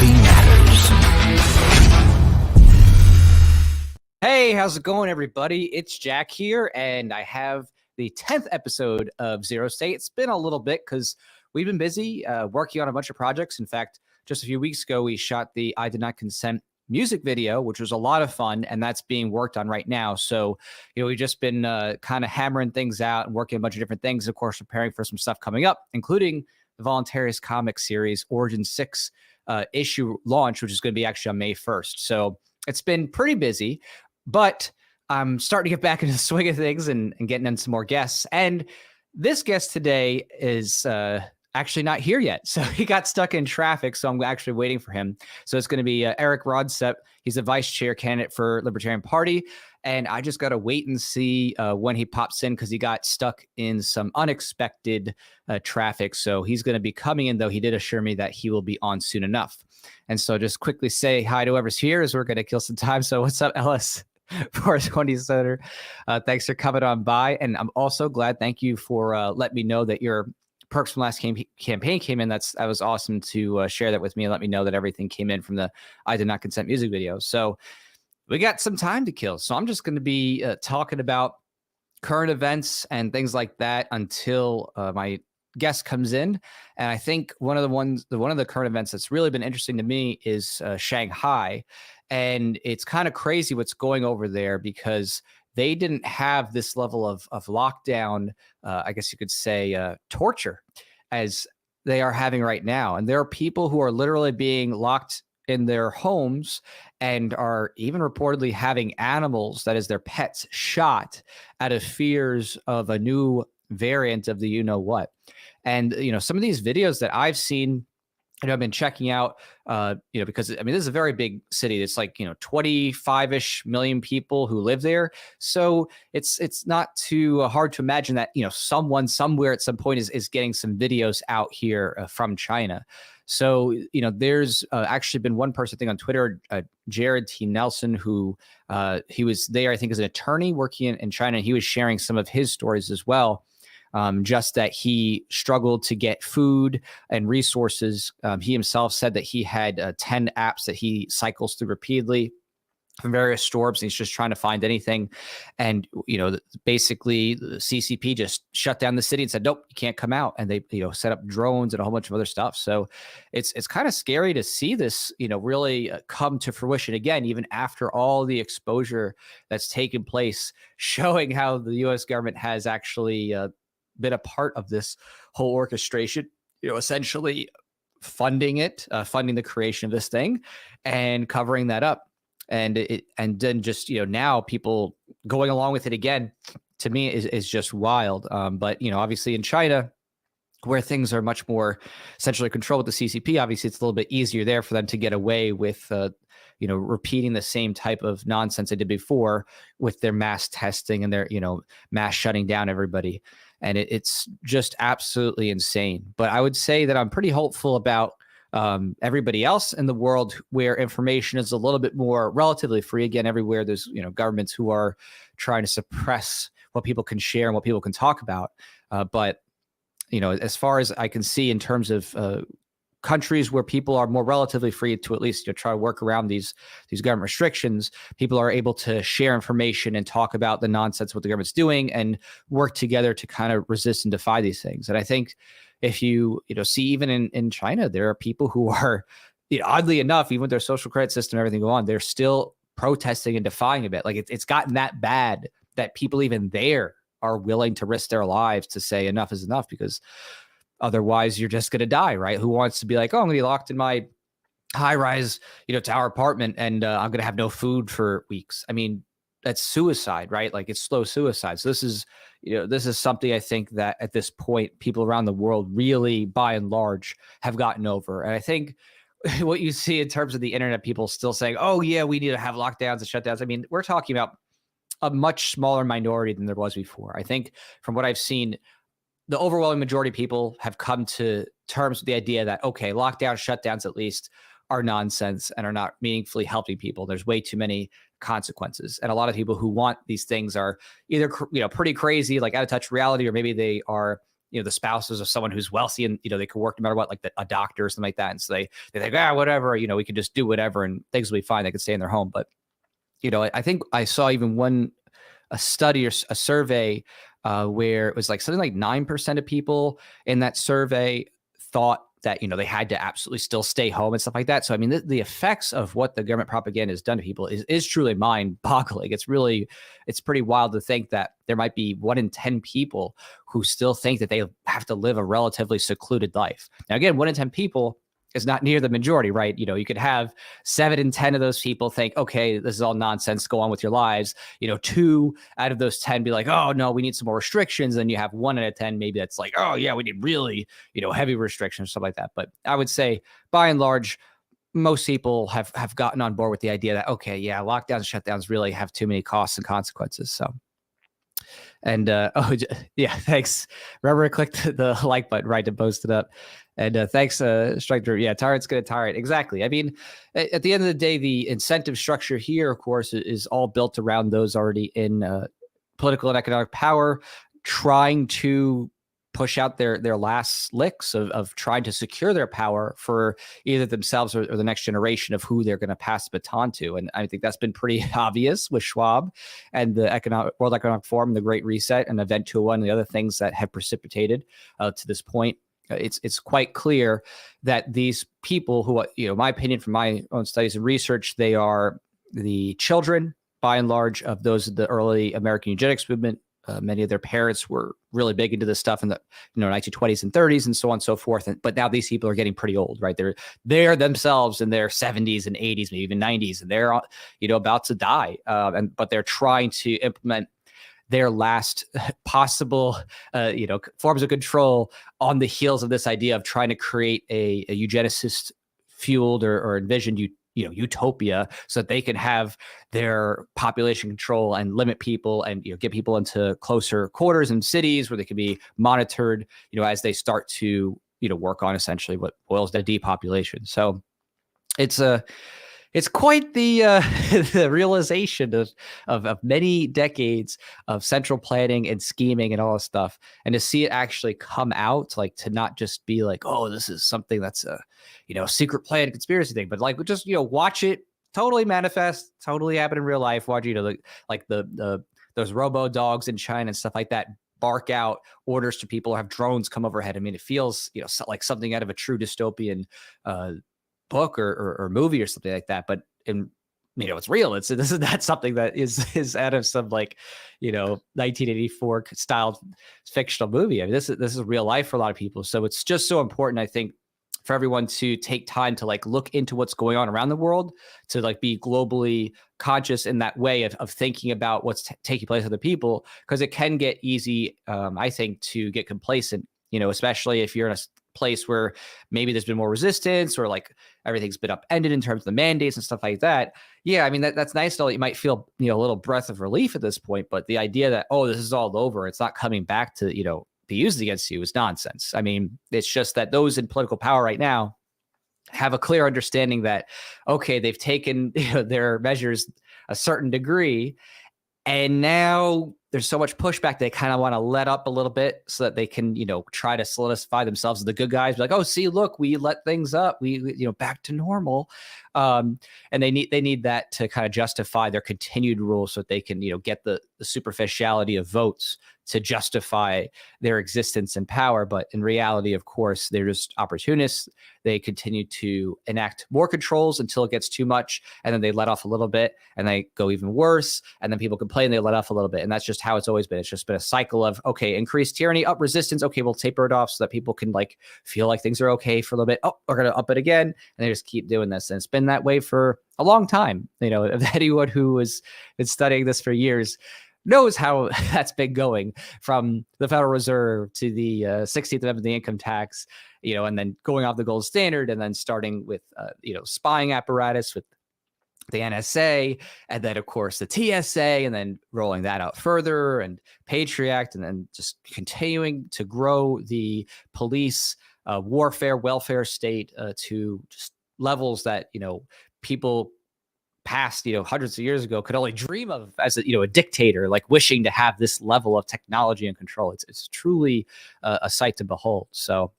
Coffee matters. Hey, how's it going, everybody? It's Jack here, and I have the 10th episode of ZeroState. It's been a little bit because we've been busy working on a bunch of projects. In fact, just a few weeks ago, we shot the I Did Not Consent music video, which was a lot of fun, and that's being worked on right now. So, we've just been kind of hammering things out and working a bunch of different things, of course, preparing for some stuff coming up, including the Voluntarist comic series Origin 6 issue launch, which is going to be actually on May 1st. So it's been pretty busy. But I'm starting to get back into the swing of things and getting in some more guests. And this guest today is actually not here yet. So he got stuck in traffic. So I'm actually waiting for him. So it's going to be Erik Raudsep. He's a vice chair candidate for Libertarian Party. And I just got to wait and see when he pops in because he got stuck in some unexpected traffic. So he's going to be coming in, though he did assure me that he will be on soon enough. And so just quickly say hi to whoever's here as we're going to kill some time. So what's up, Ellis? 420 Soder. Thanks for coming on by. And I'm also glad, thank you for letting me know that your Perks from Last campaign came in. That was awesome to share that with me and let me know that everything came in from the I Did Not Consent music video. So we got some time to kill. So I'm just going to be talking about current events and things like that until my guest comes in. And I think one of the current events that's really been interesting to me is Shanghai. And it's kind of crazy what's going over there because they didn't have this level of lockdown, I guess you could say, torture as they are having right now. And there are people who are literally being locked in their homes and are even reportedly having animals, that is their pets, shot out of fears of a new variant of the you-know-what. And, some of these videos that I've seen, I've been checking out, because this is a very big city. It's like, 25-ish million people who live there. So it's not too hard to imagine that, someone somewhere at some point is getting some videos out here from China. So, there's actually been one person, I think on Twitter, Jared T. Nelson, who he was there, I think, as an attorney working in China. And he was sharing some of his stories as well. Just that he struggled to get food and resources. He himself said that he had 10 apps that he cycles through repeatedly from various stores, and he's just trying to find anything. And, basically the CCP just shut down the city and said, nope, you can't come out. And they, set up drones and a whole bunch of other stuff. So it's kind of scary to see this, really come to fruition again, even after all the exposure that's taken place, showing how the U.S. government has actually been a part of this whole orchestration, essentially funding the creation of this thing and covering that up. And then just, now people going along with it again, to me is just wild. But, obviously in China, where things are much more centrally controlled with the CCP, obviously it's a little bit easier there for them to get away with, repeating the same type of nonsense they did before with their mass testing and their, mass shutting down everybody. And it's just absolutely insane. But I would say that I'm pretty hopeful about everybody else in the world where information is a little bit more relatively free. Again, everywhere there's, governments who are trying to suppress what people can share and what people can talk about. But, as far as I can see in terms of countries where people are more relatively free to at least try to work around these government restrictions, people are able to share information and talk about the nonsense what the government's doing and work together to kind of resist and defy these things. And I think if you see even in China, there are people who are, oddly enough, even with their social credit system and everything going on, they're still protesting and defying a bit. Like it's gotten that bad that people even there are willing to risk their lives to say enough is enough, because otherwise you're just going to die, right? Who wants to be like, oh, I'm going to be locked in my high-rise, tower apartment and I'm going to have no food for weeks. I mean, that's suicide, right? Like it's slow suicide. So this is something I think that at this point, people around the world really, by and large, have gotten over. And I think what you see in terms of the internet, people still saying, oh yeah, we need to have lockdowns and shutdowns. I mean, we're talking about a much smaller minority than there was before. I think from what I've seen, the overwhelming majority of people have come to terms with the idea that, okay, lockdowns, shutdowns at least are nonsense and are not meaningfully helping people. There's way too many consequences. And a lot of people who want these things are either, pretty crazy, like out of touch reality, or maybe they are the spouses of someone who's wealthy and, they could work no matter what, like a doctor or something like that. And so they think, whatever, we can just do whatever and things will be fine. They can stay in their home. But, I think I saw even a study or a survey where it was like something like 9% of people in that survey thought that, they had to absolutely still stay home and stuff like that. So, I mean, the effects of what the government propaganda has done to people is truly mind-boggling. It's pretty wild to think that there might be 1 in 10 people who still think that they have to live a relatively secluded life. Now, again, 1 in 10 people is not near the majority, right? You could have 7 in 10 of those people think, okay, this is all nonsense, go on with your lives. 2 out of those 10 be like, oh no, we need some more restrictions. And you have 1 out of 10, maybe that's like, oh yeah, we need really, heavy restrictions, stuff like that. But I would say by and large, most people have gotten on board with the idea that, okay, yeah, lockdowns, shutdowns really have too many costs and consequences. So, and yeah, thanks. Remember, click the like button, right, to post it up. And thanks, Strike Drew. Yeah, tyrant's gonna tyrant. Exactly. I mean, at the end of the day, the incentive structure here, of course, is all built around those already in political and economic power, trying to push out their last licks of trying to secure their power for either themselves or the next generation of who they're going to pass the baton to. And I think that's been pretty obvious with Schwab and the World Economic Forum, the Great Reset, and Event 201, and the other things that have precipitated to this point. It's quite clear that these people who, my opinion from my own studies and research, they are the children, by and large, of those of the early American eugenics movement. Many of their parents were really big into this stuff in the 1920s and 30s and so on and so forth. But now these people are getting pretty old, right? They're themselves in their 70s and 80s, maybe even 90s, and they're about to die. But they're trying to implement their last possible, forms of control on the heels of this idea of trying to create a eugenicist fueled or envisioned utopia, so that they can have their population control and limit people and get people into closer quarters and cities where they can be monitored, as they start to work on essentially what boils down to depopulation. So it's quite the the realization of many decades of central planning and scheming and all this stuff, and to see it actually come out, like to not just be like, oh, this is something that's a secret plan conspiracy thing, but like just watch it totally manifest, totally happen in real life. Watch like the those robo dogs in China and stuff like that bark out orders to people, or have drones come overhead. I mean, it feels like something out of a true dystopian book or movie or something like that, but it's real. This is not something that is out of some 1984 style fictional movie. I mean, this is real life for a lot of people. So it's just so important, I think, for everyone to take time to look into what's going on around the world, to be globally conscious in that way of thinking about what's taking place with other people, because it can get easy, I think, to get complacent, especially if you're in a place where maybe there's been more resistance, or everything's been upended in terms of the mandates and stuff like that. Yeah, I mean, that's nice to know. You might feel a little breath of relief at this point, but the idea that, oh, this is all over, it's not coming back to be used against you, is nonsense. I mean, it's just that those in political power right now have a clear understanding that, okay, they've taken their measures a certain degree, and now there's so much pushback, they kind of want to let up a little bit so that they can, try to solidify themselves as the good guys. Be like, oh, see, look, we let things up. We back to normal. And they need that to kind of justify their continued rule, so that they can, get the superficiality of votes to justify their existence and power. But in reality, of course, they're just opportunists. They continue to enact more controls until it gets too much, and then they let off a little bit, and they go even worse, and then people complain, they let off a little bit. And that's just how it's always been. It's just been a cycle of, okay, increased tyranny, up resistance, okay, we'll taper it off so that people can feel like things are okay for a little bit. Oh, we're going to up it again. And they just keep doing this. And it's been that way for a long time. Anyone who has been studying this for years knows how that's been going, from the Federal Reserve to the 16th Amendment, the income tax, and then going off the gold standard, and then starting with, spying apparatus with the NSA, and then, of course, the TSA, and then rolling that out further, and Patriot Act, and then just continuing to grow the police warfare, welfare state to just levels that, people past, hundreds of years ago could only dream of as a dictator, like wishing to have this level of technology and control. It's truly a sight to behold. So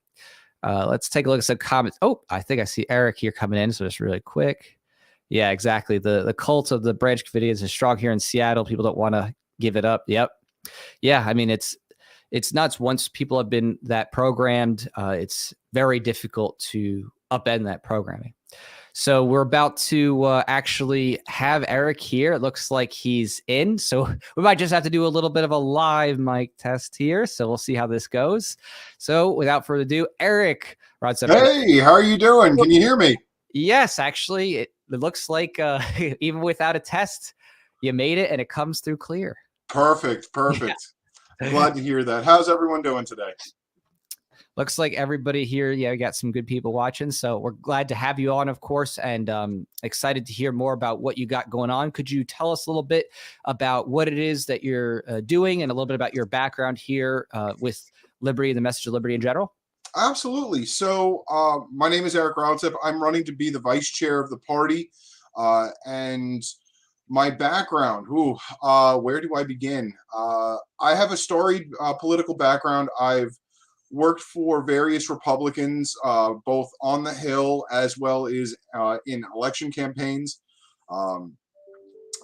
let's take a look at some comments. Oh, I think I see Eric here coming in. So just really quick. Yeah, exactly. The cult of the Branch Commodians is strong here in Seattle. People don't want to give it up. Yep. Yeah, I mean, it's nuts. Once people have been that programmed, it's very difficult to upend that programming. So we're about to actually have Eric here. It looks like he's in. So we might just have to do a little bit of a live mic test here. So we'll see how this goes. So without further ado, Erik Raudsep. Hey, how are you doing? Can you hear me? Yes, actually, it looks like even without a test, you made it and it comes through clear. Perfect. Yeah. Glad to hear that. How's everyone doing today? Looks like everybody here, we got some good people watching. So we're glad to have you on, of course, and excited to hear more about what you got going on. Could you tell us a little bit about what it is that you're doing and a little bit about your background here with Liberty, the message of Liberty in general? Absolutely. So my name is Erik Raudsep. I'm running to be the vice chair of the party. And my background, where do I begin? I have a storied political background. I've worked for various Republicans, both on the Hill as well as in election campaigns.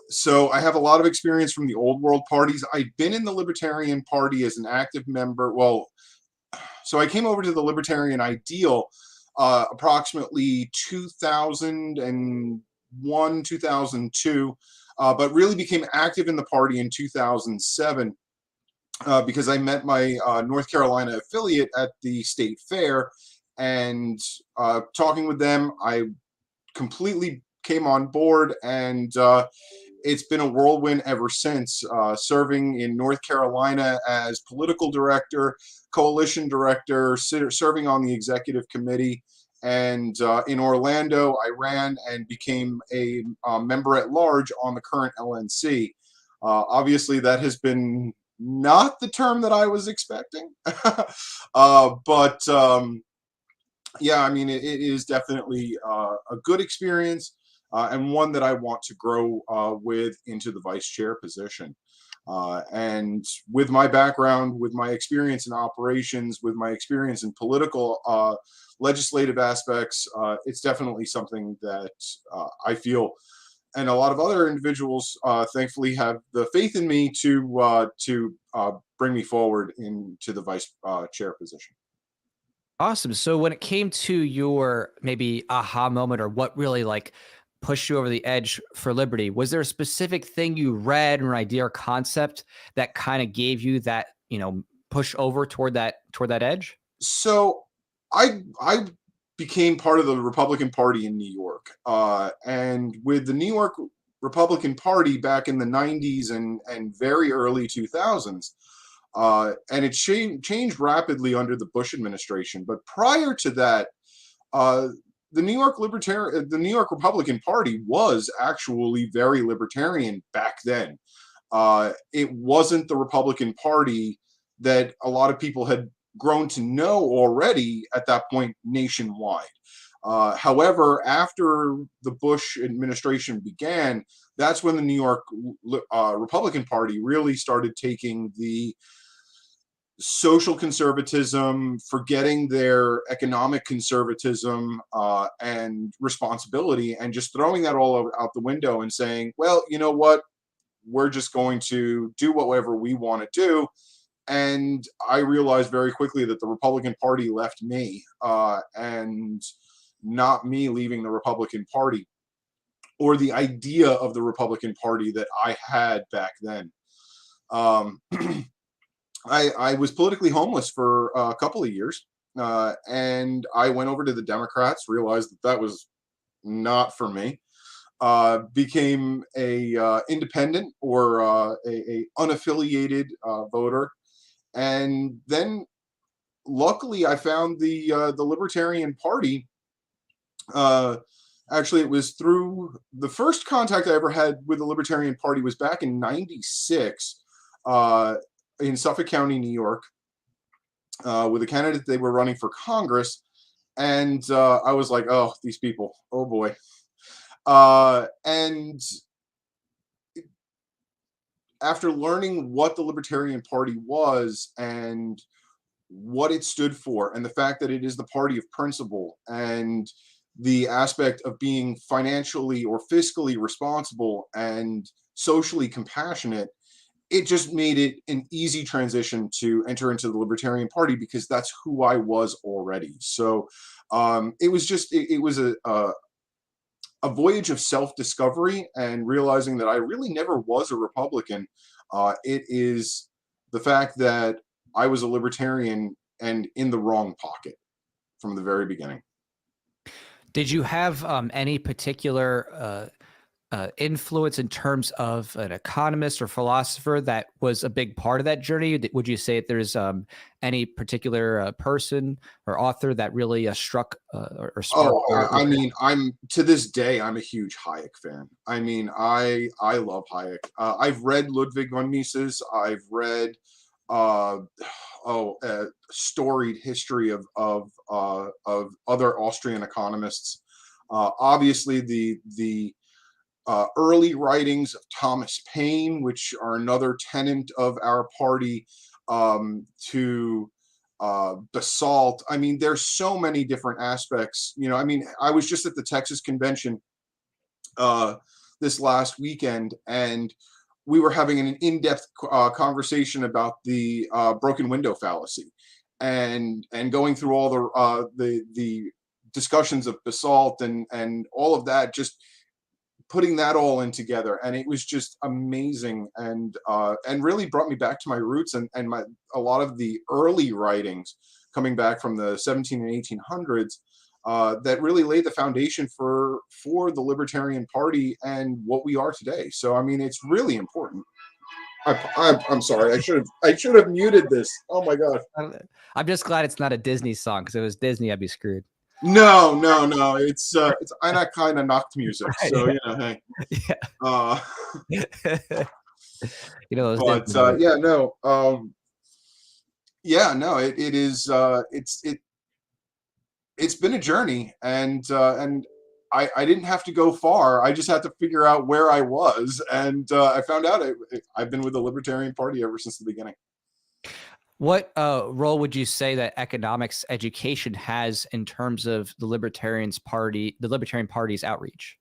So I have a lot of experience from the old world parties. I've been in the Libertarian Party as an active member. So I came over to the Libertarian Ideal approximately 2001, 2002, but really became active in the party in 2007 because I met my North Carolina affiliate at the state fair, and talking with them, I completely came on board, and it's been a whirlwind ever since, serving in North Carolina as political director, coalition director, serving on the executive committee, and in Orlando, I ran and became a member at large on the current LNC. Obviously, that has been not the term that I was expecting, but yeah, I mean, it is definitely a good experience. And one that I want to grow with into the vice chair position. And with my background, with my experience in operations, with my experience in political legislative aspects, it's definitely something that I feel, and a lot of other individuals, thankfully, have the faith in me to bring me forward into the vice chair position. Awesome. So when it came to your maybe aha moment or what really pushed you over the edge for Liberty, was there a specific thing you read or idea or concept that kind of gave you that, push over toward that edge? So I became part of the Republican Party in New York, and with the New York Republican Party back in the 90s and very early 2000s, and it changed rapidly under the Bush administration. But prior to that, the New York Republican Party was actually very libertarian back then. It wasn't the Republican Party that a lot of people had grown to know already at that point nationwide. However, after the Bush administration began, that's when the New York Republican Party really started taking the social conservatism, forgetting their economic conservatism and responsibility, and just throwing that all out the window and saying, well, you know what, we're just going to do whatever we want to do. And I realized very quickly that the Republican Party left me, and not me leaving the Republican Party or the idea of the Republican Party that I had back then. I was politically homeless for a couple of years, and I went over to the Democrats, realized that was not for me, became a independent or a unaffiliated voter, and then luckily I found the Libertarian Party. Actually, it was through the first contact I ever had with the Libertarian Party was back in '96. In Suffolk County, New York, with a candidate they were running for Congress. And I was like, oh, these people, oh boy. And after learning what the Libertarian Party was and what it stood for, and the fact that it is the party of principle, and the aspect of being financially or fiscally responsible and socially compassionate, it just made it an easy transition to enter into the Libertarian Party, because that's who I was already. So it was just, it was a voyage of self-discovery and realizing that I really never was a Republican. It is the fact that I was a libertarian and in the wrong pocket from the very beginning. Did you have any particular influence in terms of an economist or philosopher that was a big part of that journey? Would you say that there's any particular person or author that really struck or sparked? I mean, I'm to this day, I'm a huge Hayek fan. I mean, I love Hayek. I've read Ludwig von Mises. I've read storied history of other Austrian economists. Obviously, the early writings of Thomas Paine, which are another tenant of our party, to Basalt. I mean, there's so many different aspects. You know, I mean, I was just at the Texas convention this last weekend, and we were having an in-depth conversation about the broken window fallacy, and going through all the discussions of Basalt and all of that, just putting that all in together. And it was just amazing, and really brought me back to my roots, and a lot of the early writings coming back from the 17 and 1800s that really laid the foundation for the Libertarian Party and what we are today. So I mean, it's really important. I'm sorry, I should have muted this. Oh my god. I'm just glad it's not a Disney song, because if it was Disney, I'd be screwed. No. It's I not kind of knocked music, Right, so you know, hey. Yeah. You know, those But Disney yeah, no, yeah, no, it is it's been a journey, and I didn't have to go far. I just had to figure out where I was, and I found out I've been with the Libertarian Party ever since the beginning. What role would you say that economics education has in terms of the Libertarian Party's outreach?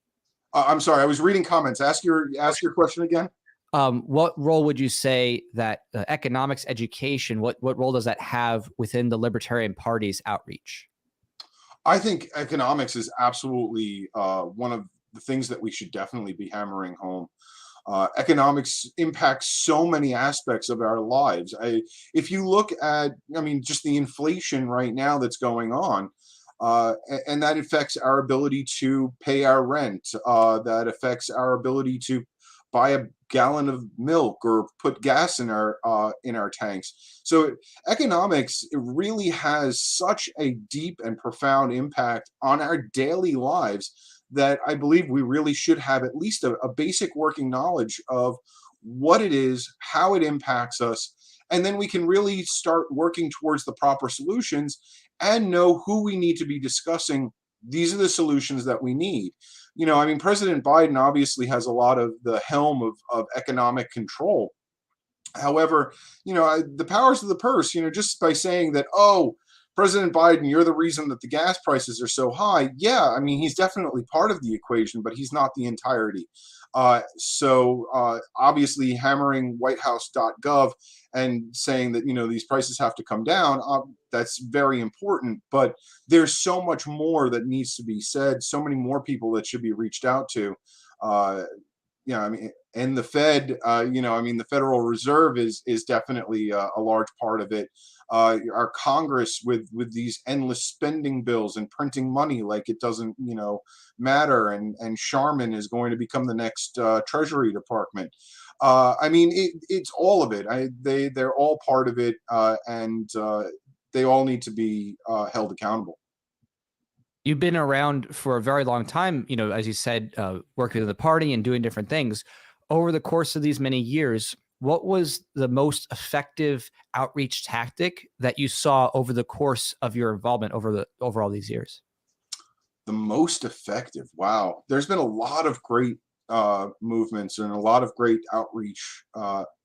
I'm sorry, I was reading comments. Ask your question again. What role would you say that economics education, what role does that have within the Libertarian Party's outreach? I think economics is absolutely one of the things that we should definitely be hammering home. Economics impacts so many aspects of our lives. If you look at, I mean, just the inflation right now that's going on, and that affects our ability to pay our rent, that affects our ability to buy a gallon of milk or put gas in our tanks. So economics, it really has such a deep and profound impact on our daily lives that I believe we really should have at least a basic working knowledge of what it is, how it impacts us, and then we can really start working towards the proper solutions and know who we need to be discussing. These are the solutions that we need. You know, I mean, President Biden obviously has a lot of the helm of economic control. However, you know, the powers of the purse, you know, just by saying that, oh, President Biden, you're the reason that the gas prices are so high. Yeah, I mean, he's definitely part of the equation, but he's not the entirety. Obviously hammering whitehouse.gov and saying that, you know, these prices have to come down, that's very important. But there's so much more that needs to be said, so many more people that should be reached out to. You know, I mean, and the Fed, you know, I mean, the Federal Reserve is definitely a large part of it. Our Congress with these endless spending bills and printing money like it doesn't, you know, matter. And Sharman is going to become the next Treasury Department. I mean, it's all of it. They're all part of it, and they all need to be held accountable. You've been around for a very long time, you know, as you said, working in the party and doing different things. Over the course of these many years, what was the most effective outreach tactic that you saw over the course of your involvement over all these years? The most effective. Wow. There's been a lot of great movements and a lot of great outreach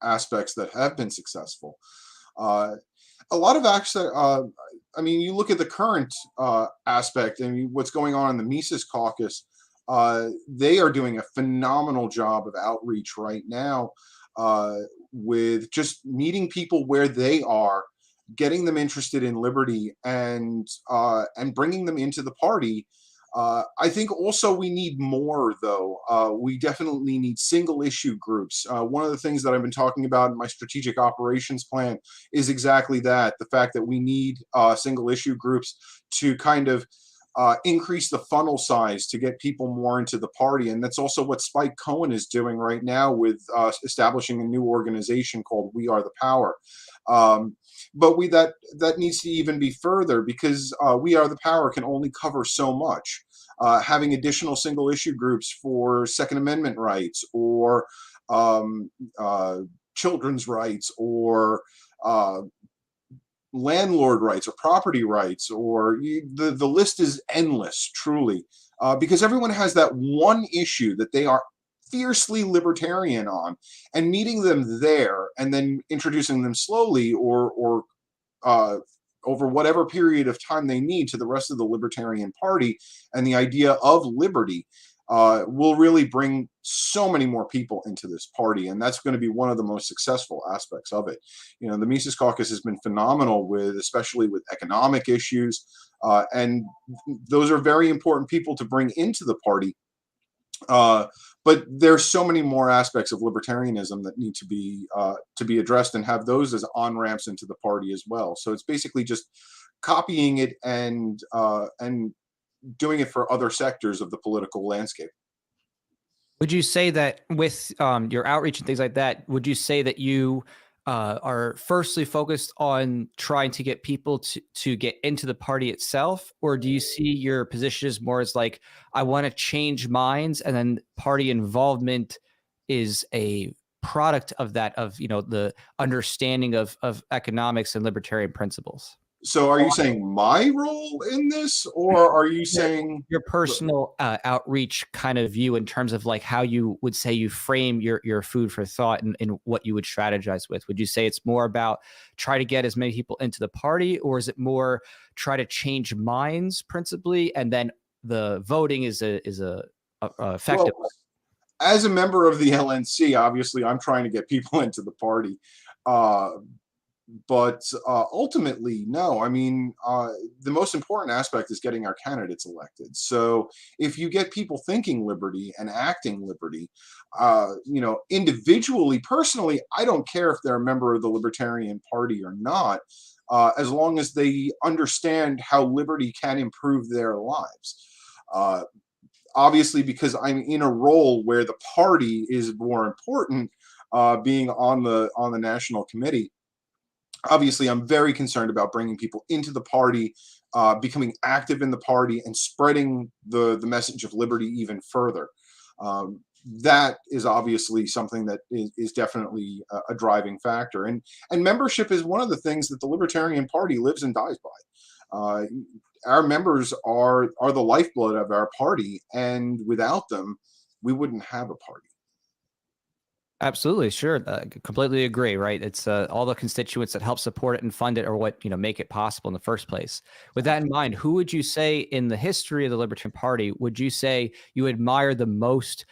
aspects that have been successful. Uh, a lot of actually, I mean, you look at the current aspect and what's going on in the Mises Caucus. They are doing a phenomenal job of outreach right now, with just meeting people where they are, getting them interested in liberty, and bringing them into the party. I think also we need more, though. We definitely need single issue groups. One of the things that I've been talking about in my strategic operations plan is exactly that, the fact that we need single issue groups to kind of increase the funnel size to get people more into the party. And that's also what Spike Cohen is doing right now with establishing a new organization called We Are the Power. But that needs to even be further, because We Are the Power can only cover so much. Having additional single issue groups for Second Amendment rights, or children's rights, or landlord rights, or property rights, or the list is endless, truly, because everyone has that one issue that they are fiercely libertarian on, and meeting them there and then introducing them slowly, or over whatever period of time they need, to the rest of the Libertarian Party and the idea of liberty, will really bring so many more people into this party. And that's going to be one of the most successful aspects of it. You know, the Mises Caucus has been phenomenal especially with economic issues. And those are very important people to bring into the party. But there's so many more aspects of libertarianism that need to be addressed, and have those as on-ramps into the party as well. So it's basically just copying it and doing it for other sectors of the political landscape. Would you say that with your outreach and things like that, would you say that you are firstly focused on trying to get people to get into the party itself? Or do you see your position as more as like, I want to change minds, and then party involvement is a product of that, of, you know, the understanding of economics and libertarian principles? So are you saying my role in this, or are you saying your personal outreach kind of view, in terms of like how you would say you frame your food for thought, and what you would strategize with? Would you say it's more about try to get as many people into the party, or is it more try to change minds principally, and then the voting is a effective? Well, as a member of the LNC, obviously I'm trying to get people into the party. But ultimately, no. I mean, the most important aspect is getting our candidates elected. So if you get people thinking liberty and acting liberty, individually, personally, I don't care if they're a member of the Libertarian Party or not, as long as they understand how liberty can improve their lives. Obviously, because I'm in a role where the party is more important, being on the national committee. Obviously, I'm very concerned about bringing people into the party, becoming active in the party, and spreading the message of liberty even further. That is obviously something that is definitely a driving factor. And membership is one of the things that the Libertarian Party lives and dies by. Our members are the lifeblood of our party, and without them, we wouldn't have a party. Absolutely, sure. Completely agree. Right, it's all the constituents that help support it and fund it, or what, you know, make it possible in the first place. With that in mind, who would you say in the history of the Libertarian Party would you say you admire the most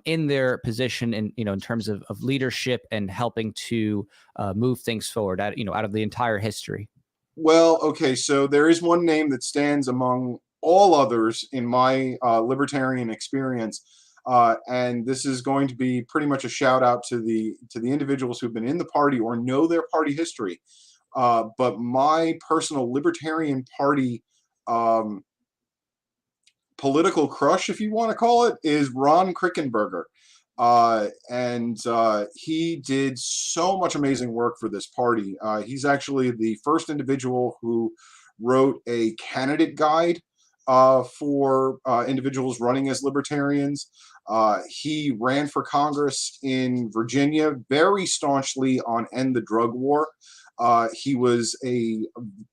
in their position, in, you know, in terms of leadership and helping to move things forward, out of the entire history? Well, okay, so there is one name that stands among all others in my libertarian experience. And this is going to be pretty much a shout out to the individuals who've been in the party or know their party history. But my personal Libertarian Party political crush, if you want to call it, is Ron Krickenberger. And he did so much amazing work for this party. He's actually the first individual who wrote a candidate guide for individuals running as libertarians. He ran for Congress in Virginia very staunchly on End the Drug War. He was a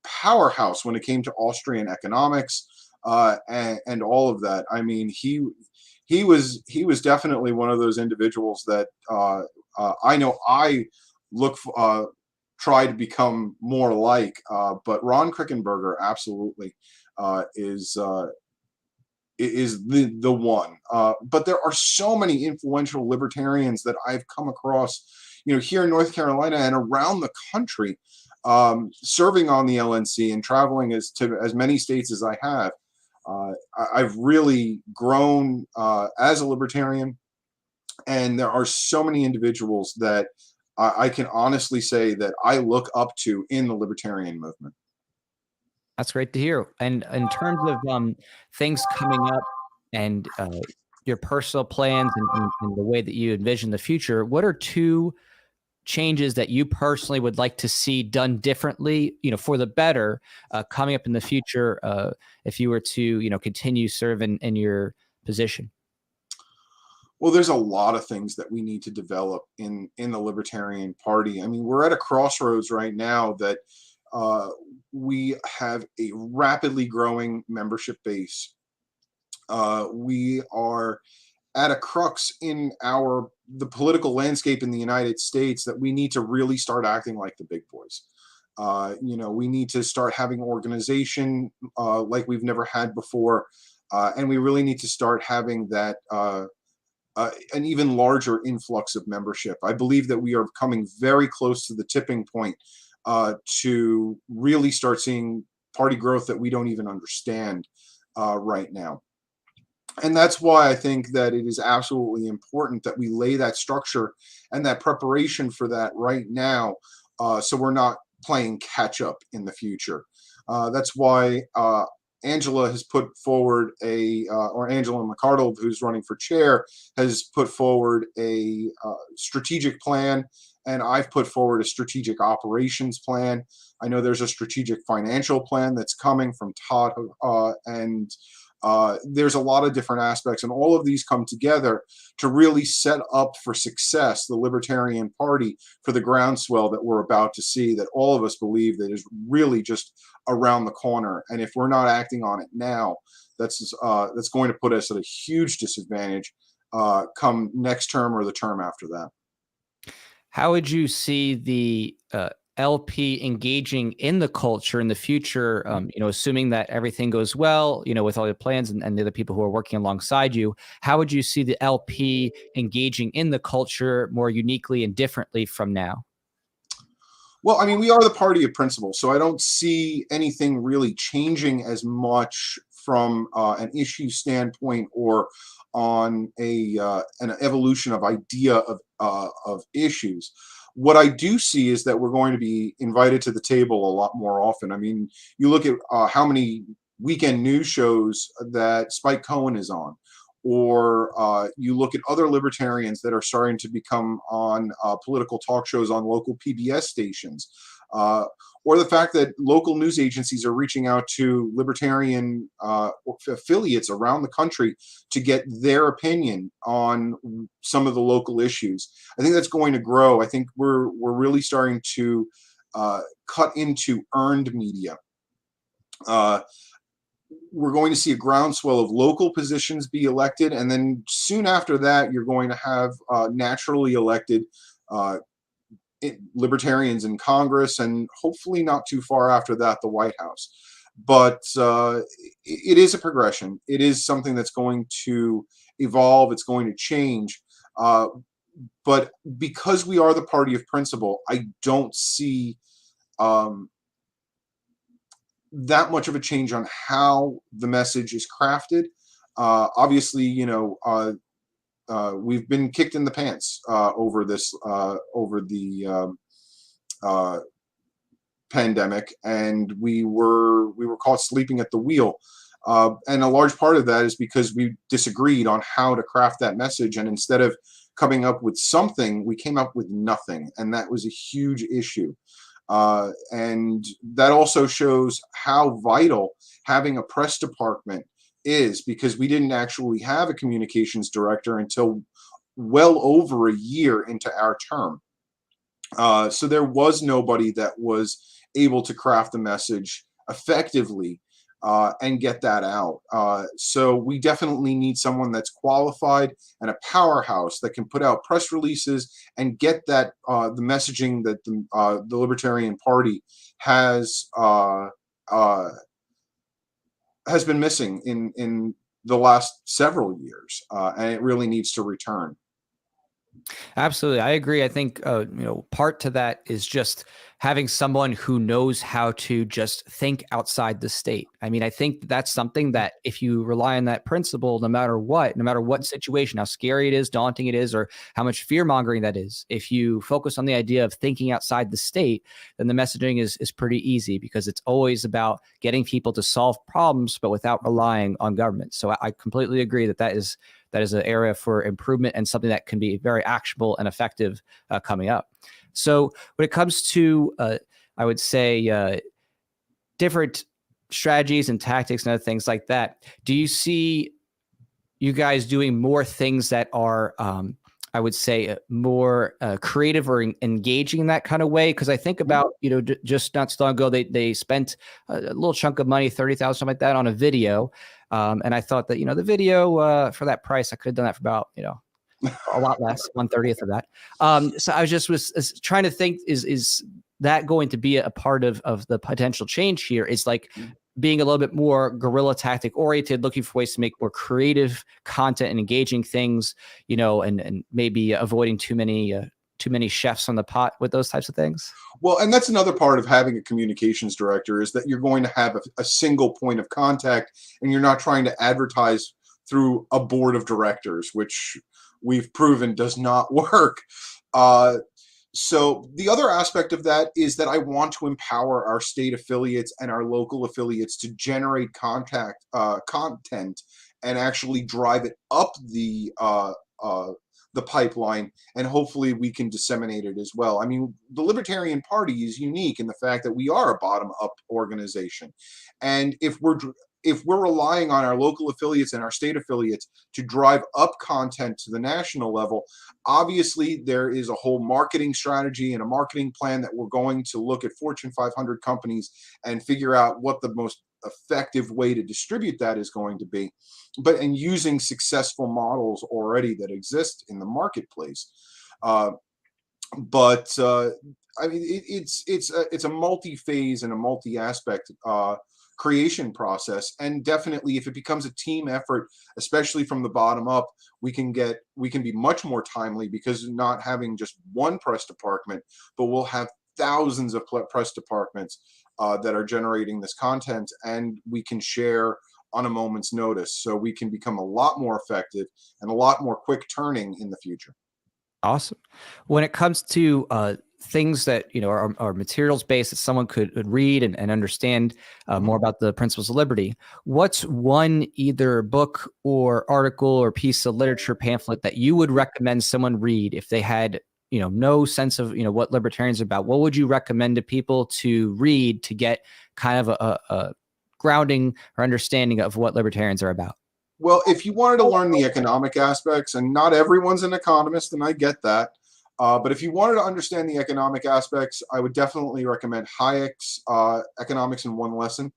powerhouse when it came to Austrian economics. and all of that. I mean, he was definitely one of those individuals that I know I look try to become more like. But Ron Krickenberger absolutely is the one. But there are so many influential libertarians that I've come across, here in North Carolina and around the country, serving on the LNC and traveling to as many states as I have. I've really grown as a libertarian, and there are so many individuals that I can honestly say that I look up to in the libertarian movement. That's great to hear. And in terms of things coming up and your personal plans and the way that you envision the future, what are two changes that you personally would like to see done differently, for the better, coming up in the future, if you were to, continue serving in your position? Well, there's a lot of things that we need to develop in the Libertarian Party. I mean, we're at a crossroads right now that we have a rapidly growing membership base. We are at a crux in the political landscape in the United States that we need to really start acting like the big boys. We need to start having organization like we've never had before, and we really need to start having that an even larger influx of membership. I believe that we are coming very close to the tipping point to really start seeing party growth that we don't even understand right now. And that's why I think that it is absolutely important that we lay that structure and that preparation for that right now, so we're not playing catch up in the future. That's why Angela has put forward or Angela McArdle, who's running for chair, has put forward a strategic plan, and I've put forward a strategic operations plan. I know there's a strategic financial plan that's coming from Todd, and there's a lot of different aspects, and all of these come together to really set up for success the Libertarian Party for the groundswell that we're about to see, that all of us believe that is really just around the corner. And if we're not acting on it now, that's going to put us at a huge disadvantage come next term or the term after that. How would you see the LP engaging in the culture in the future, assuming that everything goes well, with all your plans and the other people who are working alongside you? How would you see the LP engaging in the culture more uniquely and differently from now? Well, I mean, we are the party of principle, so I don't see anything really changing as much from an issue standpoint or on an evolution of idea of issues. What I do see is that we're going to be invited to the table a lot more often. I mean, you look at how many weekend news shows that Spike Cohen is on, or you look at other libertarians that are starting to become on political talk shows on local PBS stations, or the fact that local news agencies are reaching out to libertarian affiliates around the country to get their opinion on some of the local issues. I think that's going to grow. I think we're really starting to cut into earned media. We're going to see a groundswell of local positions be elected, and then soon after that, you're going to have naturally elected libertarians in Congress, and hopefully not too far after that, the White House. But it is a progression. It is something that's going to evolve. It's going to change. But because we are the party of principle, I don't see that much of a change on how the message is crafted. Obviously, we've been kicked in the pants over the pandemic, and we were caught sleeping at the wheel. And a large part of that is because we disagreed on how to craft that message, and instead of coming up with something, we came up with nothing, and that was a huge issue. And that also shows how vital having a press department is, because we didn't actually have a communications director until well over a year into our term. So there was nobody that was able to craft the message effectively and get that out. So we definitely need someone that's qualified and a powerhouse that can put out press releases and get that the messaging that the Libertarian Party has been missing in the last several years, and it really needs to return. Absolutely. I agree. I think, part to that is just having someone who knows how to just think outside the state. I mean, I think that's something that if you rely on that principle, no matter what situation, how scary it is, daunting it is, or how much fear mongering that is, if you focus on the idea of thinking outside the state, then the messaging is pretty easy, because it's always about getting people to solve problems, but without relying on government. So I completely agree that is an area for improvement and something that can be very actionable and effective coming up. So when it comes to, I would say, different strategies and tactics and other things like that, do you see you guys doing more things that are, I would say, more creative or engaging in that kind of way? Because I think about, just not so long ago, they spent a little chunk of money, 30,000, something like that, on a video. And I thought that, the video for that price, I could have done that for about, a lot less, 1/30th of that. So I was trying to think, is that going to be a part of the potential change here? Is like being a little bit more guerrilla tactic oriented, looking for ways to make more creative content and engaging things, and maybe avoiding too many chefs on the pot with those types of things? Well, and that's another part of having a communications director, is that you're going to have a single point of contact, and you're not trying to advertise through a board of directors, which we've proven does not work. So the other aspect of that is that I want to empower our state affiliates and our local affiliates to generate content and actually drive it up the pipeline, and hopefully we can disseminate it as well. I mean, the Libertarian Party is unique in the fact that we are a bottom-up organization, and if we're relying on our local affiliates and our state affiliates to drive up content to the national level, obviously there is a whole marketing strategy and a marketing plan that we're going to look at Fortune 500 companies and figure out what the most effective way to distribute that is going to be, and using successful models already that exist in the marketplace. I mean, it's a multi-phase and a multi-aspect creation process, and definitely if it becomes a team effort, especially from the bottom up, we can be much more timely, because not having just one press department, but we'll have thousands of press departments that are generating this content, and we can share on a moment's notice, so we can become a lot more effective and a lot more quick turning in the future. Awesome. When it comes to things that are materials based that someone could read and understand more about the principles of liberty, what's one either book or article or piece of literature, pamphlet, that you would recommend someone read if they had no sense of what libertarians are about? What would you recommend to people to read to get kind of a grounding or understanding of what libertarians are about? Well, if you wanted to learn the economic aspects, and not everyone's an economist, and I get that, but if you wanted to understand the economic aspects, I would definitely recommend Hayek's Economics in One Lesson.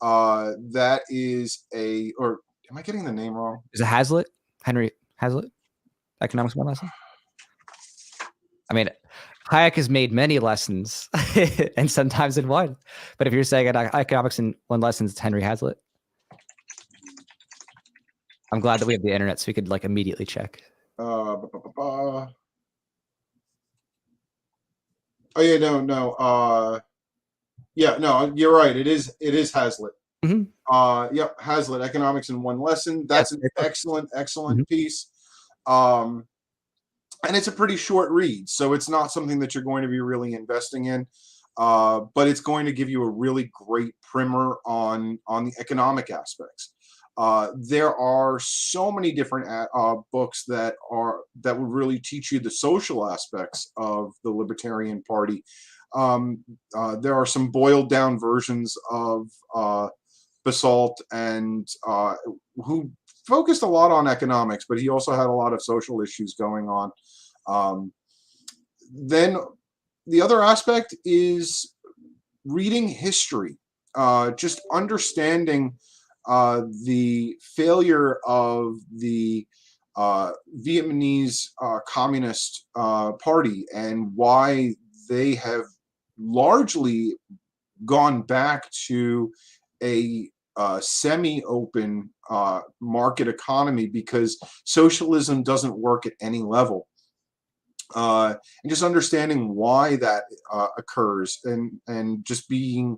That is or am I getting the name wrong? Is it Hazlitt? Henry Hazlitt? Economics in One Lesson? I mean, Hayek has made many lessons, and sometimes in one. But if you're saying Economics in One Lesson, it's Henry Hazlitt. I'm glad that we have the internet so we could immediately check. Oh yeah, no. Yeah, no, you're right. It is Hazlitt. Mm-hmm. Yep, Hazlitt, Economics in One Lesson. That's an excellent mm-hmm. piece. And it's a pretty short read, so it's not something that you're going to be really investing in. But it's going to give you a really great primer on the economic aspects. There are so many different books that would really teach you the social aspects of the Libertarian Party. There are some boiled down versions of Basalt, and who focused a lot on economics, but he also had a lot of social issues going on. Then the other aspect is reading history. just understanding the failure of the Vietnamese Communist Party and why they have largely gone back to a semi-open market economy because socialism doesn't work at any level. And just understanding why that occurs, and just being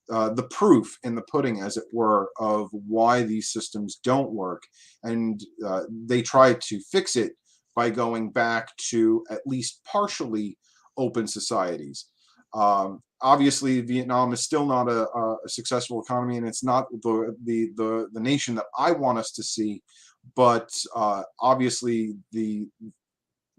the proof in the pudding, as it were, of why these systems don't work. And they try to fix it by going back to at least partially open societies. Obviously, Vietnam is still not a successful economy, and it's not the nation that I want us to see. But obviously,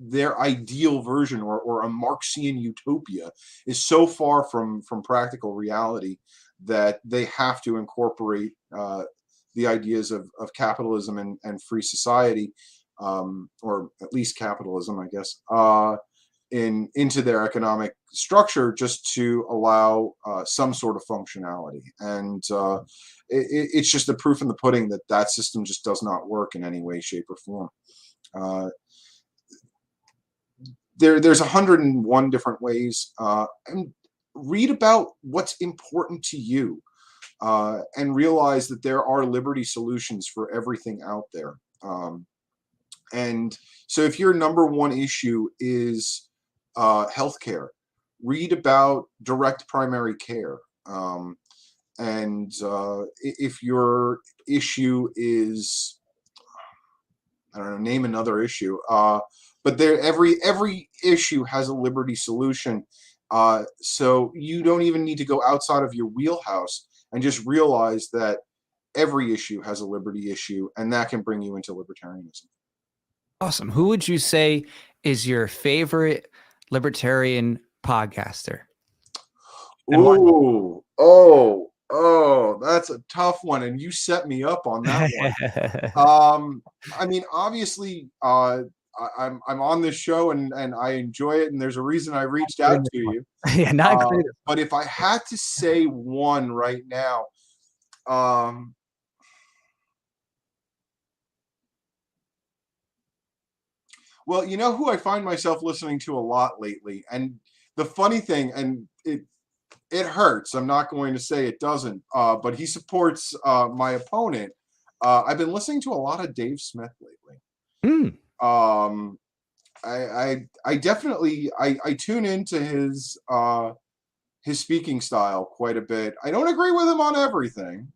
their ideal version, or a Marxian utopia, is so far from practical reality that they have to incorporate the ideas of capitalism and free society, or at least capitalism, I guess, into their economic structure, just to allow some sort of functionality. And it's just a proof in the pudding that that system just does not work in any way, shape, or form. There's 101 different ways, and read about what's important to you, and realize that there are liberty solutions for everything out there. And so if your number one issue is healthcare, read about direct primary care. And if your issue is, I don't know, name another issue. But every issue has a liberty solution. So you don't even need to go outside of your wheelhouse, and just realize that every issue has a liberty issue, and that can bring you into libertarianism. Awesome. Who would you say is your favorite libertarian podcaster? Ooh, that's a tough one, and you set me up on that one. I mean, obviously, I'm on this show, and I enjoy it, and there's a reason I reached out to you. Yeah, not creative. But if I had to say one right now, well, you know who I find myself listening to a lot lately, and the funny thing, and it hurts, I'm not going to say it doesn't, but he supports my opponent. I've been listening to a lot of Dave Smith lately. I definitely I tune into his speaking style quite a bit. I don't agree with him on everything.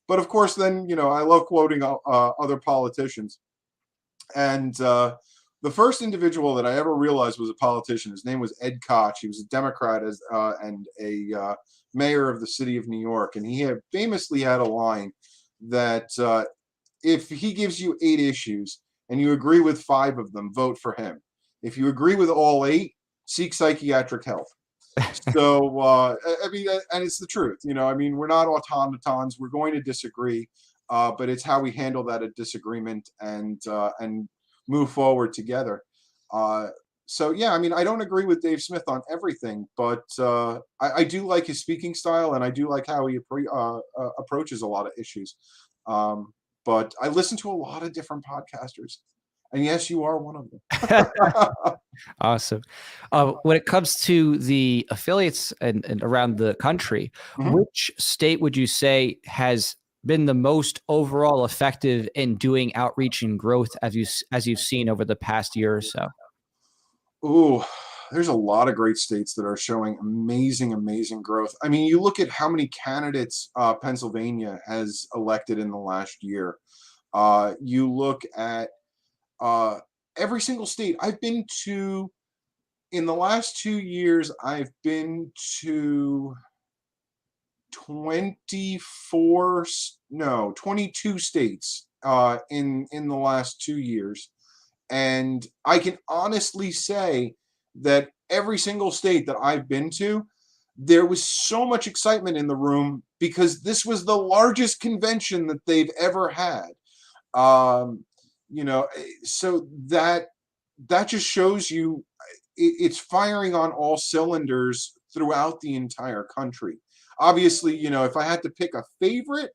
But of course, then, I love quoting other politicians. And the first individual that I ever realized was a politician, his name was Ed Koch. He was a Democrat and a mayor of the city of New York. And he famously had a line that if he gives you 8 issues and you agree with 5 of them, vote for him. If you agree with all 8, seek psychiatric help. So, I mean, and it's the truth. I mean, we're not automatons. We're going to disagree. But it's how we handle that disagreement and move forward together. So yeah, I mean, I don't agree with Dave Smith on everything, but I do like his speaking style, and I do like how he approaches a lot of issues. But I listen to a lot of different podcasters, and yes, you are one of them. Awesome. When it comes to the affiliates and around the country, which state would you say has been the most overall effective in doing outreach and growth as you've seen over the past year or so? Ooh, there's a lot of great states that are showing amazing growth. I mean, you look at how many candidates Pennsylvania has elected in the last year. You look at every single state I've been to in the last 2 years. I've been to 22 states in the last 2 years, and I can honestly say that every single state that I've been to, there was so much excitement in the room because this was the largest convention that they've ever had. So that just shows you it's firing on all cylinders throughout the entire country. Obviously, if I had to pick a favorite,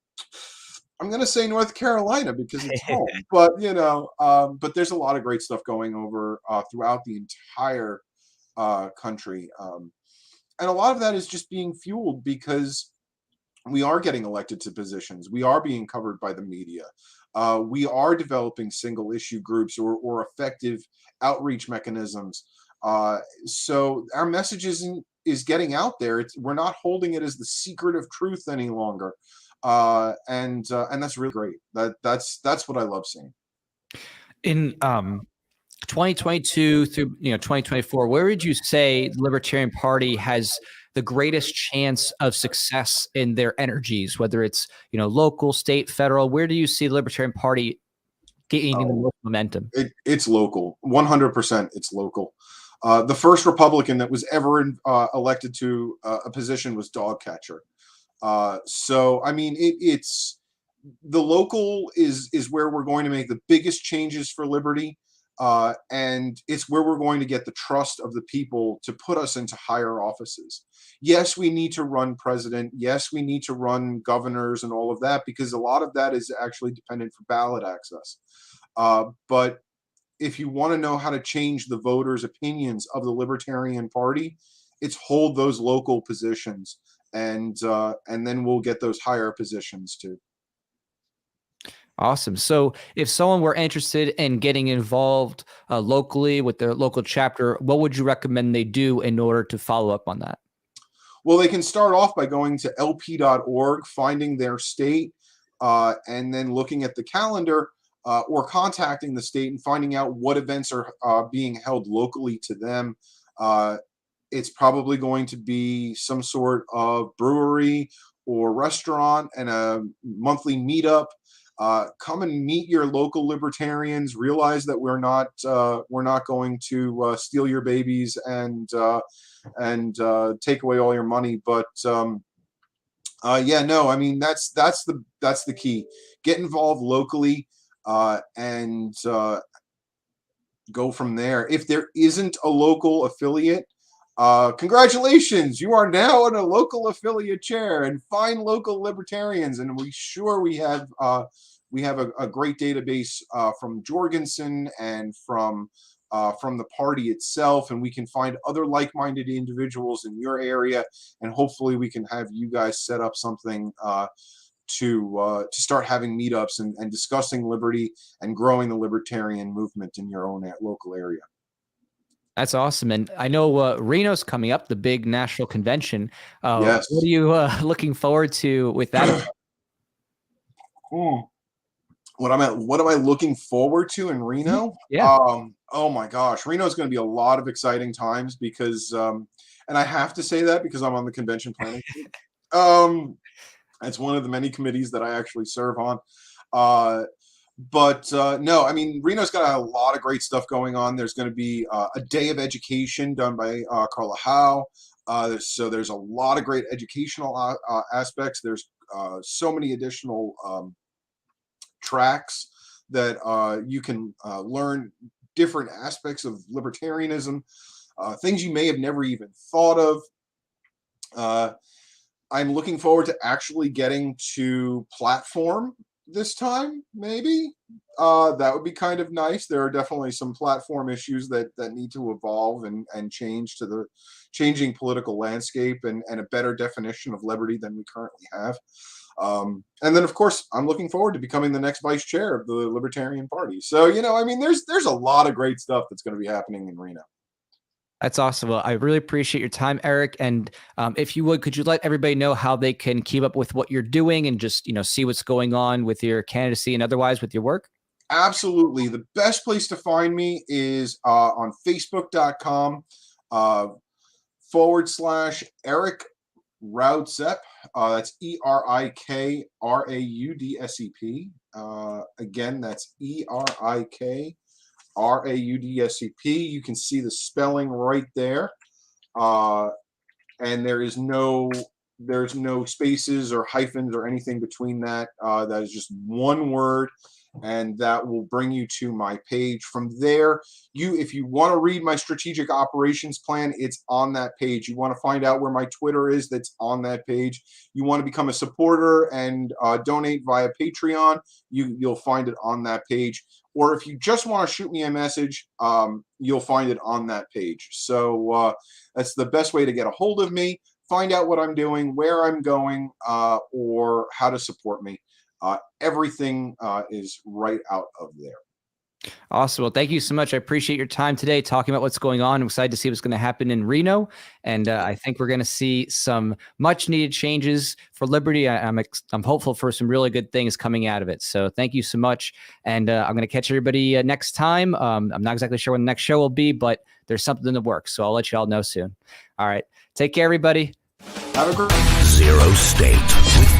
I'm going to say North Carolina because it's home. But, but there's a lot of great stuff going over throughout the entire country. And a lot of that is just being fueled because we are getting elected to positions. We are being covered by the media. We are developing single issue groups or effective outreach mechanisms. So our message is getting out there. We're not holding it as the secret of truth any longer. And that's really great. That's what I love seeing. In 2022 through 2024, where would you say the Libertarian Party has the greatest chance of success in their energies, whether it's local, state, federal? Where do you see the Libertarian Party gaining the most momentum? It's local, 100%. It's local. The first Republican that was ever elected to a position was dog catcher. So I mean, it's the local is where we're going to make the biggest changes for liberty. And it's where we're going to get the trust of the people to put us into higher offices. Yes, we need to run president. Yes, we need to run governors and all of that, because a lot of that is actually dependent for ballot access. But if you want to know how to change the voters' opinions of the Libertarian Party, it's hold those local positions, and then we'll get those higher positions too. Awesome. So if someone were interested in getting involved locally with their local chapter, what would you recommend they do in order to follow up on that? Well, they can start off by going to lp.org, finding their state, and then looking at the calendar, or contacting the state and finding out what events are being held locally to them. It's probably going to be some sort of brewery or restaurant and a monthly meetup. Come and meet your local libertarians. Realize that we're not going to steal your babies and take away all your money. But yeah, no, I mean that's the key. Get involved locally, and go from there. If there isn't a local affiliate, congratulations, you are now in a local affiliate chair, and find local libertarians. And we have a great database from Jorgensen and from the party itself, and we can find other like-minded individuals in your area, and hopefully we can have you guys set up something to start having meetups and discussing liberty and growing the libertarian movement in your own local area. That's awesome. And I know Reno's coming up, the big national convention. Yes. What are you looking forward to with that? What am I looking forward to in Reno? Yeah. Oh my gosh, Reno is going to be a lot of exciting times because, and I have to say that because I'm on the convention planning committee. It's one of the many committees that I actually serve on. But no, I mean, Reno's got a lot of great stuff going on. There's going to be a day of education done by Carla Howe. So there's a lot of great educational aspects. There's so many additional tracks that you can learn different aspects of libertarianism, things you may have never even thought of. I'm looking forward to actually getting to platform this time, maybe. That would be kind of nice. There are definitely some platform issues that need to evolve and change to the changing political landscape and a better definition of liberty than we currently have. And then, of course, I'm looking forward to becoming the next vice chair of the Libertarian Party. So, I mean, there's a lot of great stuff that's going to be happening in Reno. That's awesome. Well, I really appreciate your time, Eric. And if you would, could you let everybody know how they can keep up with what you're doing and just, see what's going on with your candidacy and otherwise with your work? Absolutely. The best place to find me is on facebook.com /Erik Raudsep. That's ERIKRAUDSEP. Again, that's ERIKRAUDSEP. You can see the spelling right there. And there's no spaces or hyphens or anything between that. That is just one word. and that will bring you to my page. From there, if you want to read my strategic operations plan, it's on that page. You want to find out where my Twitter is, that's on that page. You want to become a supporter and donate via Patreon, you'll find it on that page. Or if you just want to shoot me a message, you'll find it on that page. So that's the best way to get a hold of me, find out what I'm doing, where I'm going, or how to support me. Everything is right out of there. Awesome. Well, thank you so much. I appreciate your time today talking about what's going on. I'm excited to see what's going to happen in Reno. And I think we're going to see some much needed changes for Liberty. I'm hopeful for some really good things coming out of it. So thank you so much. And I'm going to catch everybody next time. I'm not exactly sure when the next show will be, but there's something in the works. So I'll let you all know soon. All right. Take care, everybody. Have a great ZeroState with